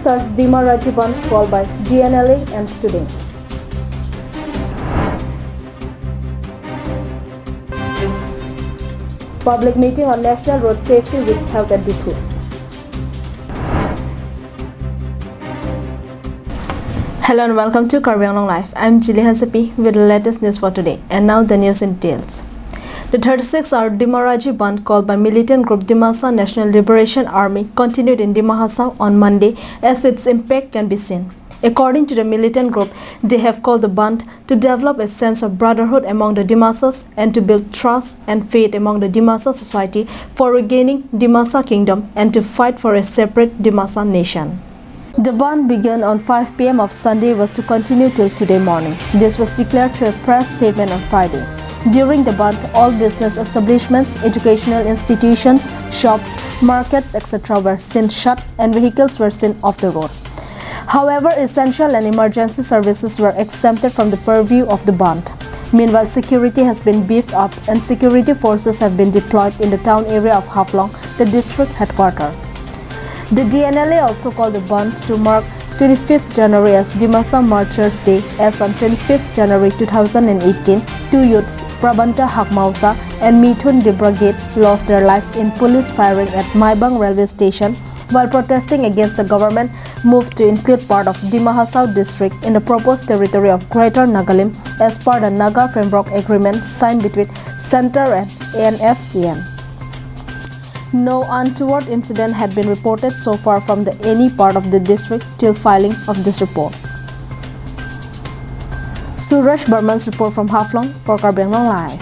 36 hours Dima Raji Bandh called by DNLA and students. Public meeting on National Road Safety Week held at Diphu. Hello and welcome to Karbi Anglong Live. I'm Jilly Hasapi with the latest news for today. And now the news in details. The 36-hour Dima Raji Bandh called by militant group Dimasa National Liberation Army continued in Dima Hasao on Monday as its impact can be seen. According to the militant group, they have called the Bandh to develop a sense of brotherhood among the Dimasas and to build trust and faith among the Dimasa society for regaining Dimasa Kingdom and to fight for a separate Dimasa nation. The Bandh began on 5 p.m. of Sunday was to continue till today morning. This was declared through a press statement on Friday. During the Bandh, all business establishments, educational institutions, shops, markets, etc. were seen shut and vehicles were seen off the road. However, essential and emergency services were exempted from the purview of the Bandh. Meanwhile, security has been beefed up and security forces have been deployed in the town area of Haflong, the district headquarters. The DNLA also called the Bandh to mark 25th January as Dimasa Marchers Day, as on 25th January 2018, two youths, Prabanta Hakmausa and Mithun Dibragate, lost their life in police firing at Maibang railway station while protesting against the government move to include part of Dima Hasao district in the proposed territory of Greater Nagalim as per the Naga Framework Agreement signed between Center and ANSCN. No untoward incident had been reported so far from any part of the district till filing of this report. Suraj Burman's report from Haflong for Karbi Anglong Live.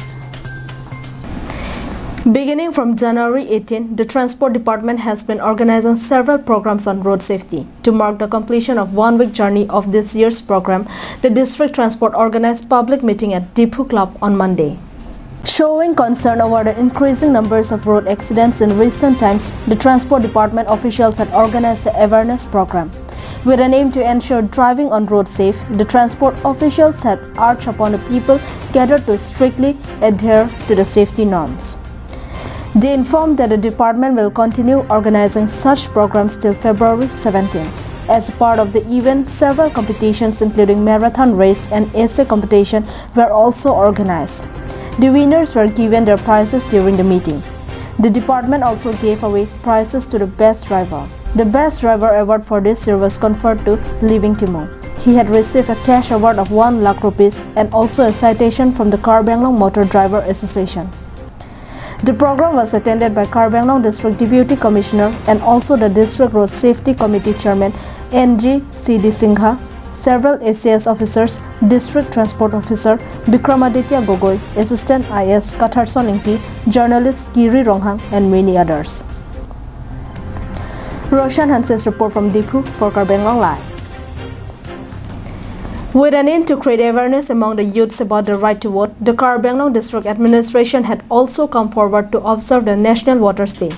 Beginning from January 18, the Transport Department has been organizing several programs on road safety. To mark the completion of 1 week journey of this year's program, the District Transport organized public meeting at Diphu Club on Monday. Showing concern over the increasing numbers of road accidents in recent times, the Transport Department officials had organized the awareness program. With an aim to ensure driving on road safe, the transport officials had urged upon the people gathered to strictly adhere to the safety norms. They informed that the department will continue organizing such programs till February 17. As a part of the event, several competitions including marathon race and essay competition were also organized. The winners were given their prizes during the meeting. The department also gave away prizes to the best driver. The best driver award for this year was conferred to Living Timon. He had received a cash award of 1 lakh rupees and also a citation from the Karbi Anglong Motor Driver Association. The program was attended by Karbi Anglong District Deputy Commissioner and also the District Road Safety Committee Chairman NG C.D. Singha, several ACS officers, District Transport Officer Bikramaditya Gogoi, Assistant IS Katharson Inki, journalist Giri Ronghang and many others. Roshan Hanse's report from Diphu for Karbi Anglong Live. With an aim to create awareness among the youths about the right to vote, the Karbi Anglong District Administration had also come forward to observe the National Voters Day.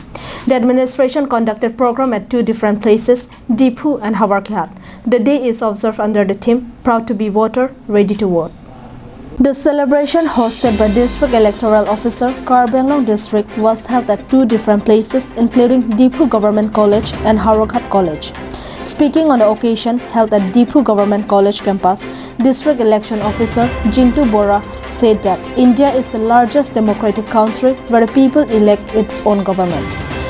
The administration conducted program at 2 different places, Diphu and Hawarkihat. The day is observed under the theme, Proud to be Voter, Ready to Vote. The celebration, hosted by District Electoral Officer, Karbi Anglong District, was held at 2 different places including Diphu Government College and Hawarkihat College. Speaking on the occasion held at Diphu Government College campus, District Election Officer Jintu Bora said that India is the largest democratic country where the people elect its own government.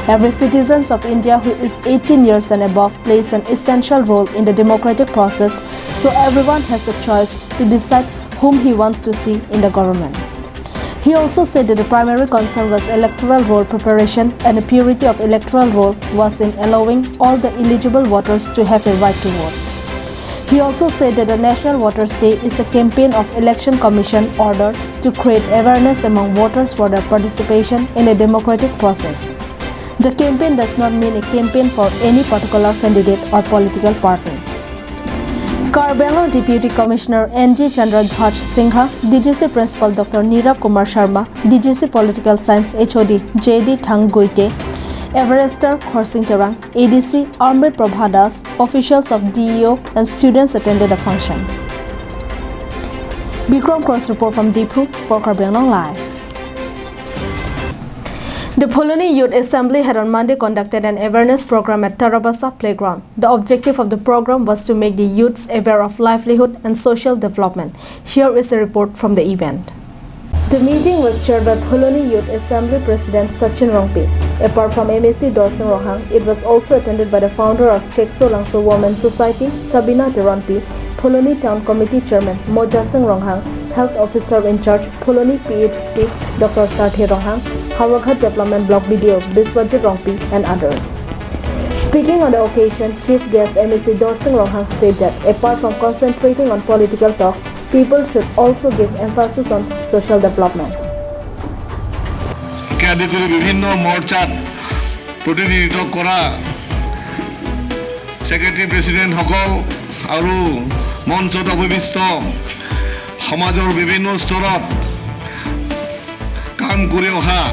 Every citizen of India who is 18 years and above plays an essential role in the democratic process, so everyone has the choice to decide whom he wants to see in the government. He also said that the primary concern was electoral roll preparation and the purity of electoral roll was in allowing all the eligible voters to have a right to vote. He also said that the National Voters Day is a campaign of Election Commission order to create awareness among voters for their participation in a democratic process. The campaign does not mean a campaign for any particular candidate or political party. Karbi Anglong Deputy Commissioner N.G. Chandradhwaj Singha, DGC Principal Dr. Neerab Kumar Sharma, DGC Political Science HOD J.D. Thang Guite, Everester Khorsing Terang, ADC Amrit Prabha Das, officials of DEO and students attended the function. Bikram Cross report from Diphu for Karbi Anglong Live. The Pholoni Youth Assembly had on Monday conducted an awareness program at Tarabasa Playground. The objective of the program was to make the youths aware of livelihood and social development. Here is a report from the event. The meeting was chaired by Pholoni Youth Assembly President Sachin Rongpi. Apart from MAC Dorsing Rohang, it was also attended by the founder of Chekso Langso Women's Society, Sabina Teronpi, Pholoni Town Committee Chairman Moja Singh Ronghang, Health Officer in Charge Pholoni PHC Dr. Sarthi Ronghang, Hawaghat Development Block BDO Biswajit Rongpi and others. Speaking on the occasion, Chief Guest MAC Dorsing Ronghang said that apart from concentrating on political talks, people should also give emphasis on social development. বিভিন্ন মোর্চাত প্ৰতিনিধিত্ব কৰা secretary president সকল আৰু মঞ্চত অভিষ্ট সমাজৰ বিভিন্ন স্তৰত কাম কৰি অহা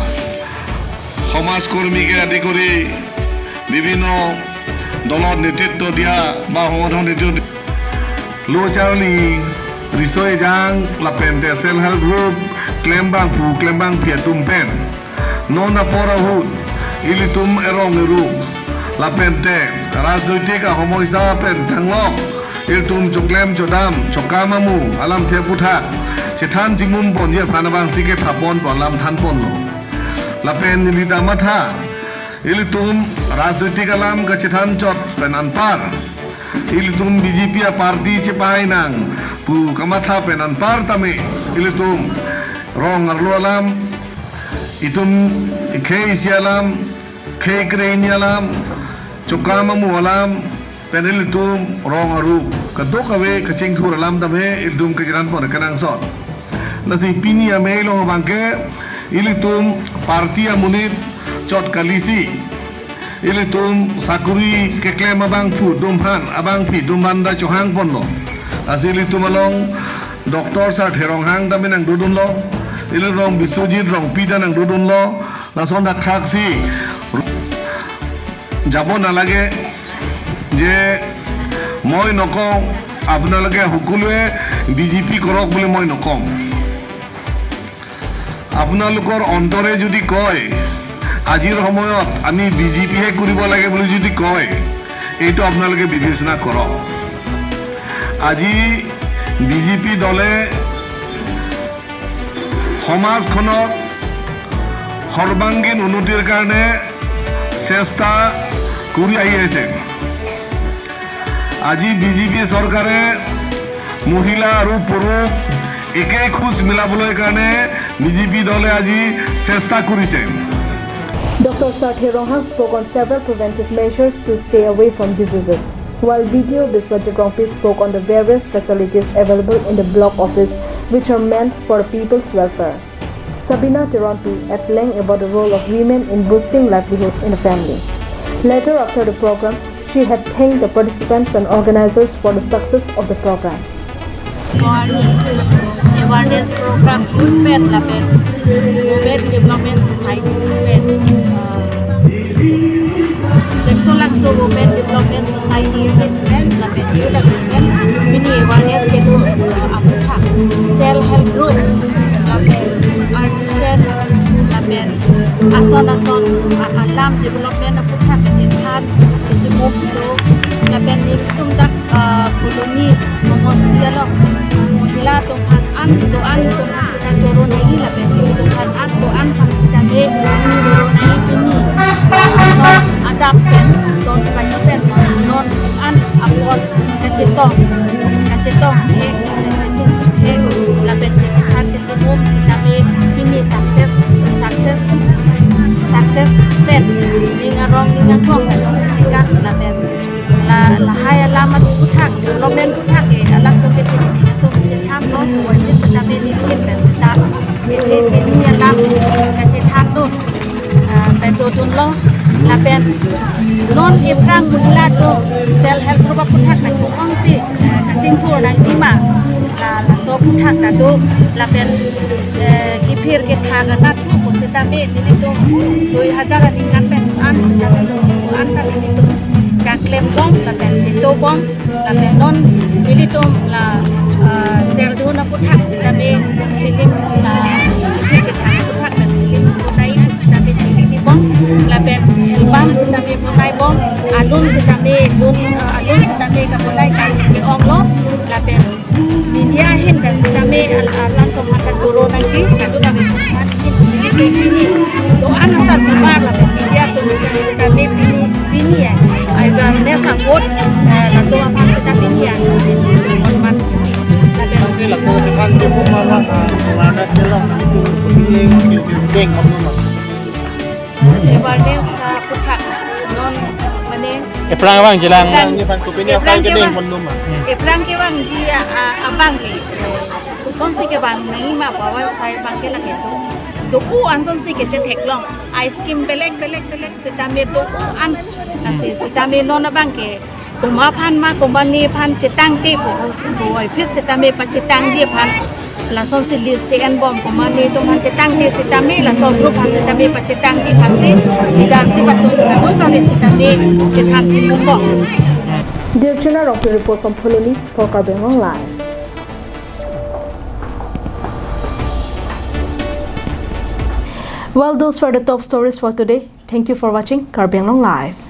সমাজকৰ্মীকে আদি কৰি বিভিন্ন দলৰ নেতৃত্ব দিয়া বা সংগঠন নেতৃত্ব লোচাৰলি ৰিসয় জাং লাপেন্তে সেল হেল্প গ্ৰুপ ক্লেম্বাং ফিয়াতুমপেন nona porahut ilitum erong eru lapente rajnoitik homoisa pen tanglok iltum choklem chodam chokamamu alam theputha chethan jimum bonje panabang sike thapon bolam than ponlo lapen lidamatha ilitum rajnoitik alam ka chethan chot penanpar ilitum BJP party chepainang pu kamatha penanpar tame ilitum rong arlo alam itum kei sialam kei krenyalam chokamamu alam penil itum rong aru kadok awe kaching thur alam tabe idum kejaran pon kanang sot nasi pini amelo bangke ilitum parti amunit chot kalisi ilitum sakuri keklem abang fu dumhan abang phi dumanda chohang ponlo asilitum along doktor sa therong hang taminang dudunlo ilu rong Biswajit rong pida nang dudun lo lason dak taksi যাব নালাগে যে মই নকওঁ আপোনালোকে সকলোৱে BJP কৰক বুলি মই নকওঁ আপোনালোকৰ অন্তৰে যদি কয় আজিৰ সময়ত আমি বিজেপিহে কৰিব লাগে বুলি যদি কয় এইটো আপোনালোকে বিবেচনা কৰক আজি বিজেপি দলে সমাজখনত সৰ্বাঙ্গীন উন্নতিৰ কাৰণে চেষ্টা কৰি আহি আছে আজি বিজেপি চৰকাৰে মহিলা আৰু পুৰুষ একে খুজ মিলাবলৈ কাৰণে বিজেপি দলে আজি চেষ্টা কৰিছে Dr. Sarthi Ronghang spoke on several preventive measures to stay away from diseases, while BDO Biswajit Rongpi spoke on the various facilities available in the block office which are meant for people's welfare. Sabina Teronpi at length about the role of women in boosting livelihood in the family. Later after the program, she had thanked the participants and organizers for the success of the program. Awareness program Women Development Society Chekso Langso Women Development Society mini awareness ketu aputha self help group artisan ason alam development aputha kethan jumuk to lapen nitum dak Pholoni momos dialog mohila tonghan an tonghan sita coron lagi lapen tonghan an pan sita ge coron lagi ini ada pen dos banyak pen non an apot kacetong he lapen kecetan kecemum sita ge ini success pen ningarong ningatong tingkat lapen la hai alamat puthak development puthak alam to ketin to ketan no wajib setabe ni pen seta ini alam ketan to petodun lo lapen non ibrang mula to self help group puthak ka kongsi kacing thur nang tima la so puthak ka to lapen kipir ke thaga ta to setabe ni to 2000 tingkat pen an ka ni to klaim bom la pen to bom la pen non militum la sel do na puthak sitabe kilim la ke thang puthak na kilim dai sitabe la ben bam sitame punai bom alun sitame bun alun sitame ka punai kan ki ong lo la ben media hin kan sitame alan ko makan corona ji kan tu kami ini do anasar kumar la ben media tu kan sitame bini ya ai dan ne sangot la tu apa sitame ya man Oke lah, kalau depan dia pun malah ada jalan itu begini geng apa nama? Awareness puthak non mane Perang bang jelang ni pan kopi ni apa ke deng pun nama? Perang ke bang dia abang ke son si ke bang nahi ma bawa sai bang ke lage to doku an son si ke je thek long ice cream belek sitame doku an nasi sitame non abang ke kuma phan ma kumbani phan chitang ti boy phit sitame pa chitang ji phan la son si list en bom kumani to phan chitang ti sitame la son group phan sitame pa chitang ti phan si idar si patu ko ka le sitame chitang si bom. Dear General of the report from Pholoni for Karbi Anglong Live. Well, those were the top stories for today. Thank you for watching Karbi Anglong Live.